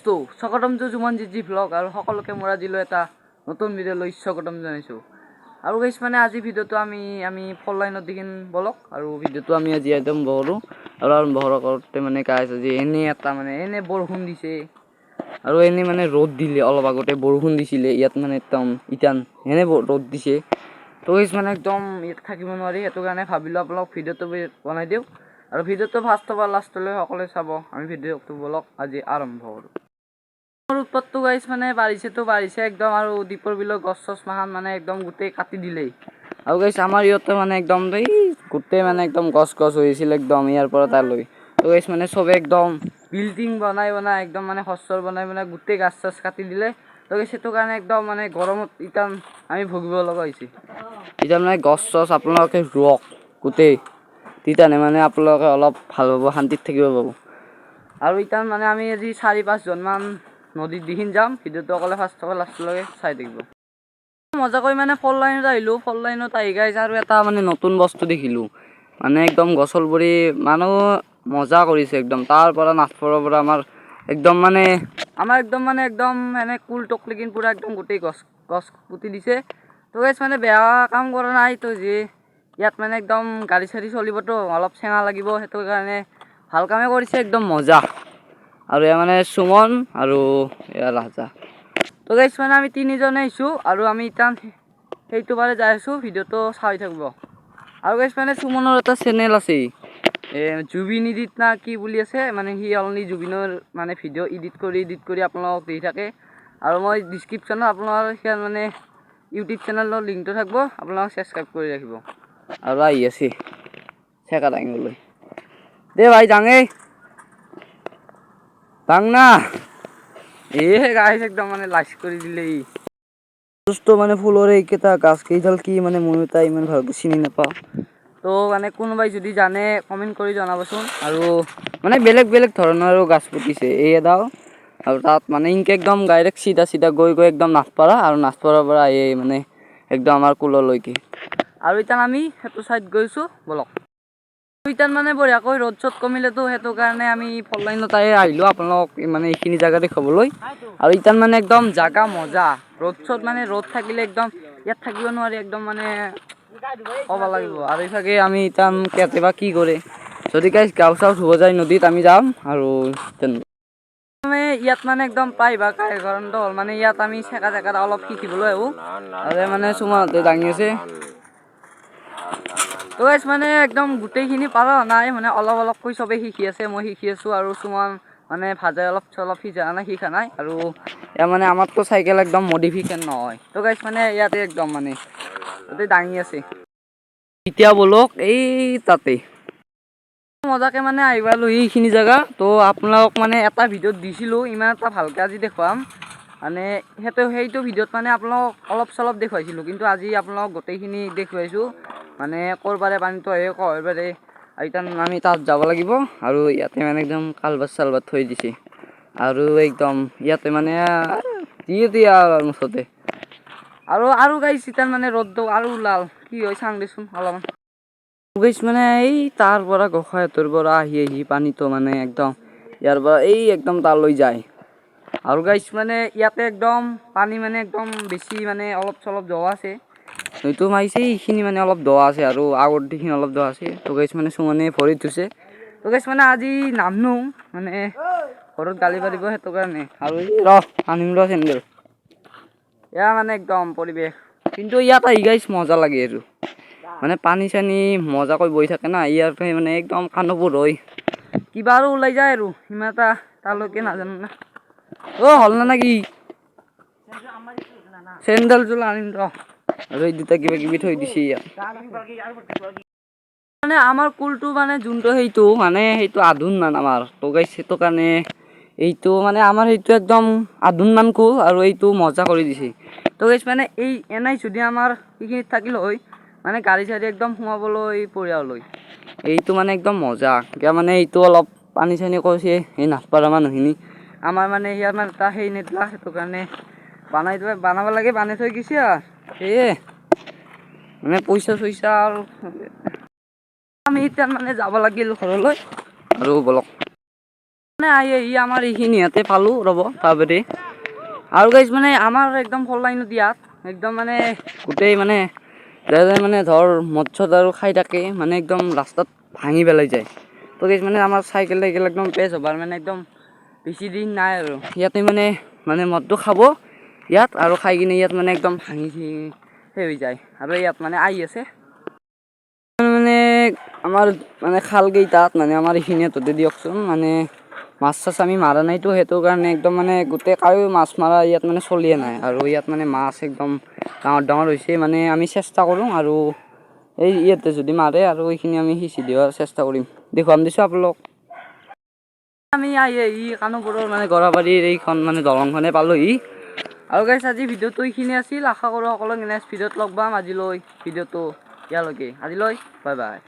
দোস্ত স্বাগতম Jumon G vlog আৰু সকলোকে মোৰ আজিলৈ এটা নতুন ভিডিঅ' লৈ স্বাগতম জনাইছোঁ। আৰু গাইছ মানে আজি ভিডিঅ'টো আমি ফল লাইনত দেখিম বলক আৰু ভিডিঅ'টো আমি আজি একদম বহৰোঁ আৰু আৰম্ভ কৰোঁতে মানে গাইছ আজি এনে বৰষুণ দিছে আৰু এনে মানে ৰ'দ দিলে অলপ আগতে বৰষুণ দিছিলে ইয়াত মানে একদম ইটান এনে ৰ'দ দিছে তো গাইছ মানে একদম ইয়াত থাকিব নোৱাৰি সেইটো কাৰণে ভাবিলোঁ আপোনালোক ভিডিঅ'টো বনাই দিওঁ আৰু ভিডিঅ'টো ফাৰ্ষ্টৰ পৰা লাষ্টলৈ সকলোৱে চাব। আমি ভিডিঅ'টো বলক আজি আৰম্ভ কৰোঁ। মোৰ উৎপাতটো গাইছ মানে বাঢ়িছে একদম আৰু দীপৰ বিলৰ গছ চছ মাখান মানে একদম গোটেই কাটি দিলেই আৰু গাইছ আমাৰ ইয়াতে মানে একদম গোটেই মানে একদম গছ হৈ আছিল একদম ইয়াৰ পৰা তালৈ। তো গাইছ মানে চবে একদম বিল্ডিং বনাই একদম মানে ঘৰ বনাই গোটেই গাছ চাছ কাটি দিলে। তো গাইছ সেইটো কাৰণে একদম মানে গৰমত ইটান আমি ভুগিব লগা হৈছে। এতিয়া মানে গছ চছ আপোনালোকে ৰুৱক গোটেই তিতানে মানে আপোনালোকে অলপ ভাল পাব, শান্তিত থাকিব পাব। আৰু ইটান মানে আমি আজি 4-5 জনমান নদীত দিখিন যাম। ভিডিঅ'টো অকলে ফাৰ্ষ্টৰ পৰা লাষ্টলৈকে চাই থাকিব। মজাকৈ মানে ফল লাইনত আহিলোঁ, ফল লাইনত আহি গাইছ আৰু এটা মানে নতুন বস্তু দেখিলোঁ মানে একদম গছৰ পৰি মানুহ মজা কৰিছে একদম তাৰ পৰা নাচপৰৰ পৰা আমাৰ একদম এনে কুল টকলিকিন পুৰা একদম গোটেই গছ পুতি দিছে। তো গাইছ মানে বেয়া কাম কৰা নাই তো যে ইয়াত মানে একদম গাড়ী চাড়ী চলিবতো অলপ চেঙা লাগিব সেইটো কাৰণে ভাল কামে কৰিছে একদম মজা। আৰু এয়া মানে সুমন আৰু এয়া ৰাজা। তো গাইছ মানে আমি 3জনে আহিছোঁ আৰু আমি ইটান সেইটো পাৰে যাই আছোঁ। ভিডিঅ'টো চাই থাকিব। আৰু গাইছ মানে সুমনৰ এটা চেনেল আছে জুবিন ইডিট না কি বুলি আছে মানে সি অনলি জুবিনৰ মানে ভিডিঅ' এডিট কৰি আপোনালোকক দি থাকে। আৰু মই ডিছক্ৰিপশ্যনত আপোনালোকৰ সেয়া মানে ইউটিউব চেনেলৰ লিংকটো থাকিব, আপোনালোকে ছাবস্ক্ৰাইব কৰি ৰাখিব। আৰু আহি আছে চেকা দাঙিবলৈ দে ভাই যাঙে না গাইছ একদম মানে লাইচ কৰি দিলে মানে ফুলৰে এইকেইটা গাছ কেইডাল কি মানে ময়ো তাই ইমান ভালকৈ চিনি নাপাওঁ। তো মানে কোনোবাই যদি জানে কমেণ্ট কৰি জনাবচোন। আৰু মানে বেলেগ ধৰণৰ গাছ পুতিছে এই এডাল আৰু তাত মানে ইনকে একদম ডাইৰেক্ট চিধা গৈ একদম নাচপাৰা আৰু নাচপাৰাৰ পৰা এই মানে একদম আমাৰ কুললৈকে। আৰু এতিয়া আমি সেইটো চাইড গৈছোঁ বলক। ইটান মানে বঢ়িয়াকৈ ৰ'দ চ'দ কমিলেতো সেইটো কাৰণে আমি ফল লাইনত আহিলোঁ আপোনালোকক মানে এইখিনি জেগা দেখুৱাবলৈ। আৰু ইটান মানে একদম জাগা মজা ৰ'দ থাকিলে একদম ইয়াত থাকিব নোৱাৰি একদম মানে ক'ব লাগিব। আৰু ইভাগে আমি ইটান কেতিয়াবা কি কৰে যদি গাইছ গাও চাও ধুব যায় নদীত আমি যাম আৰু ইয়াত মানে একদম প্ৰায়ভাগ কাৰণটো হ'ল মানে ইয়াত আমি চেকা জেগাত অলপ শিকিবলৈ আহোঁ আৰু মানে চুমাহঁতে দাঙি আছে। তো গাইছ মানে একদম গোটেইখিনি পাৰা নাই মানে অলপকৈ চবেই শিকি আছে, মই শিকি আছোঁ আৰু চুমান মানে ভাজে অলপ চলপ শিকা নাই। আৰু ইয়াৰ মানে আমাৰতো চাইকেল একদম মডিফিকেশ্যন নহয়। তো গাইছ মানে ইয়াতে একদম মানে তাতে দাঙি আছে এতিয়া বলক এই তাতে মজাকে মানে আহিবা লৈ এইখিনি জেগা। তো আপোনালোক মানে এটা ভিডিঅ'ত দিছিলোঁ ইমান এটা ভালকৈ আজি দেখুৱাম মানে সেইটো ভিডিঅ'ত মানে আপোনালোকক অলপ চলপ দেখুৱাইছিলোঁ, কিন্তু আজি আপোনালোকক গোটেইখিনি দেখুৱাইছোঁ মানে ক'ৰবাৰে পানীটো আহে ক'ৰবাৰে ইটান আমি তাত যাব লাগিব। আৰু ইয়াতে মানে একদম কালভাৰ চালভাৰ থৈ দিছে আৰু একদম ইয়াতে মানে দিয়া মুঠতে আৰু গাইছ ইটান মানে ৰ'দটো আৰু ওলাল কি হয় চাং দেচোন অলপমান। গাইছ মানে এই তাৰ পৰা গোসাঁইহঁতৰ পৰা আহি পানীটো মানে একদম ইয়াৰ পৰা এই একদম তালৈ যায়। আৰু গাইছ মানে ইয়াতে একদম পানী মানে একদম বেছি মানে অলপ চলপ দ আছে হয়তো মাৰিছে এইখিনি মানে অলপ দ আছে আৰু আগৰ দিখিনি অলপ দ আছে। তো গাইছ মানে সুমনে ভৰিত থৈছে। তো গাইছ মানে আজি নামনো মানে ঘৰত গালি পাৰিব সেইটো কাৰণে আৰু আনিম চেণ্ডেল এয়া মানে একদম পৰিৱেশ। কিন্তু ইয়াত আহি গাইছ মজা লাগে আৰু মানে পানী চানী মজাকৈ বৈ থাকে না ইয়াৰ পৰা মানে একদম কান্দবোৰ হয় কিবা আৰু ওলাই যায় আৰু সিমান এটা তালৈকে নাজানো না। হ'ল না কি চেণ্ডেল যোৰ আনিম আৰু এই দুটা কিবা কিবি থৈ দিছে ইয়াত। মানে আমাৰ কুলটো মানে যোনটো সেইটো আধুন মান আমাৰ তো গাইছ সেইটো কাৰণে এইটো মানে আমাৰ সেইটো একদম আধুন মান কুল আৰু এইটো মজা কৰি দিছে। তো গাইছ মানে এই এনেই যদি আমাৰ সেইখিনিত থাকিল হয় মানে গাড়ী চাড়ী একদম সোমাবলৈ পৰিয়াললৈ এইটো মানে একদম মজা কিয় মানে এইটো অলপ পানী চানী কৰিছে এই নাচপাৰা মানুহখিনি আমাৰ মানে ইয়াৰ মানে এটা সেই নেদলা সেইটো কাৰণে বনাব লাগে বানাই থৈ গৈছে আৰু সেয়ে মানে পইচা চইচা আৰু আমি এতিয়া মানে যাব লাগিল ঘৰলৈ আৰু বলক মানে ই আমাৰ এইখিনি ইয়াতে পালোঁ ৰ'ব তাৰবাবে আৰু গাইজ মানে আমাৰ একদম ফল লাইনত ইয়াত একদম মানে গোটেই মানে মানে ধৰ মদ চদ আৰু খাই থাকে মানে একদম ৰাস্তাত ভাঙি পেলাই যায়। তো গাইজ মানে আমাৰ চাইকেল একদম পেজ হ'বাৰ মানে একদম বেছি দিন নাই আৰু ইয়াতে মানে মদটো খাব ইয়াত আৰু খাই কিনে ইয়াত মানে একদম ভাঙি সেই হৈ যায় আৰু ইয়াত মানে আহি আছে মানে আমাৰ মানে খালকেইটাত মানে আমাৰ এইখিনিতে দিয়কচোন মানে মাছ চাছ আমি মাৰা নাইতো সেইটো কাৰণে একদম মানে গোটেই কায়ো মাছ মাৰা ইয়াত মানে চলিয়ে নাই আৰু ইয়াত মানে মাছ একদম ডাঙৰ হৈছে মানে আমি চেষ্টা কৰোঁ আৰু এই ইয়াতে যদি মাৰে আৰু এইখিনি আমি সিঁচি দিয়াৰ চেষ্টা কৰিম দেখুৱাম দিছোঁ আপোনালোক আমি কানুপুৰৰ মানে গৰাবাৰীৰ এইখন মানে দলংখনে পালোঁহি আৰু গাইছ আজি ভিডিঅ'টো এইখিনি আছিল আশা কৰোঁ সকলোক নেক্সট ভিডিঅ'ত লগ পাম আজিলৈ ভিডিঅ'টো ইয়ালৈকে আজিলৈ বাই বাই।